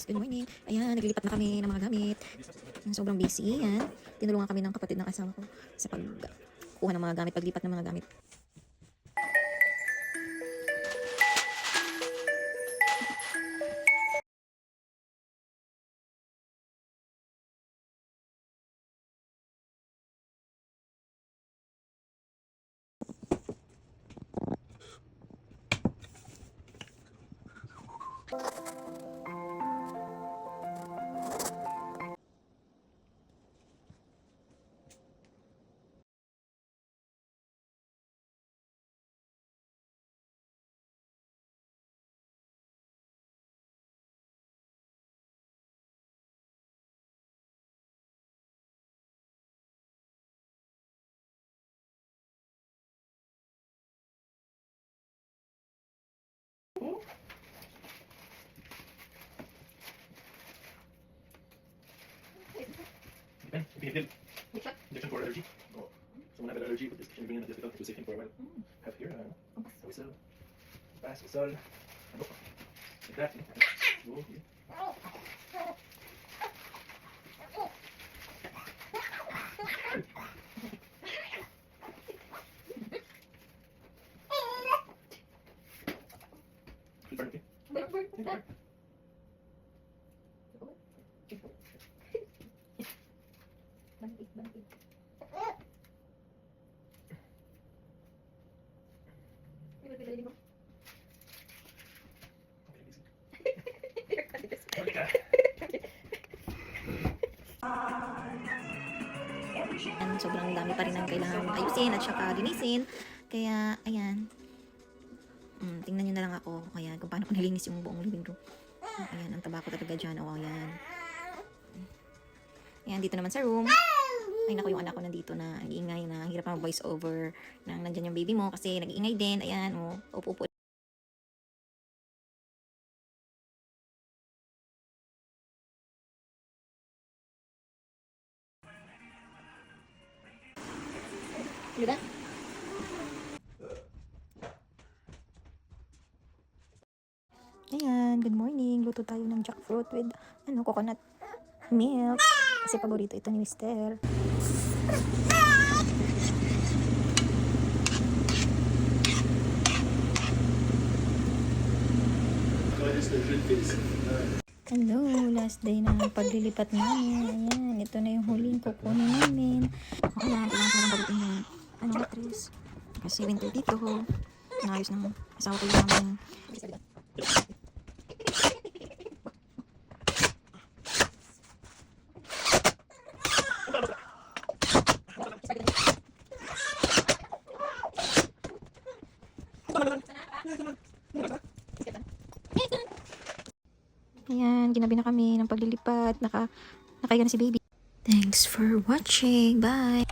guys, good morning. Ayan, naglilipat na kami ng mga gamit. Sobrang busy, yan. Tinulungan kami ng kapatid ng asawa ko sa pagkuha ng mga gamit, paglipat ng mga gamit. Injection for allergy. Oh. Someone have an allergy with this can bring in a difficult to save him for a while. Have here whistle, pass whistle. Like that. Go here. Sobrang dami pa rin ang kailangan ayusin at saka linisin. Kaya, ayan. Tingnan nyo na lang ako. Kaya, kung paano ko nilinis yung buong living room. Ayan, ang taba ko talaga dyan. O, ayan. Ayan, dito naman sa room. Ay, naku, yung anak ko nandito na nag-iingay na hirap na voice over nang nandyan yung baby mo kasi nag-iingay din. Ayan, o, upo-upo. Diba? Ayan, good morning. Luto tayo ng jackfruit with coconut milk. Kasi paborito ito ni Mister. Hello, last day na ng paglilipat namin. Ayan, ito na yung huling kukunin namin. Okay lang, kailangan ko lang bagutin yung mattress. Kasi winter dito. Naayos ng asawa ko yung namin. Ayan, ginabi na kami ng paglilipat. Nakahiga na si baby. Thanks for watching. Bye!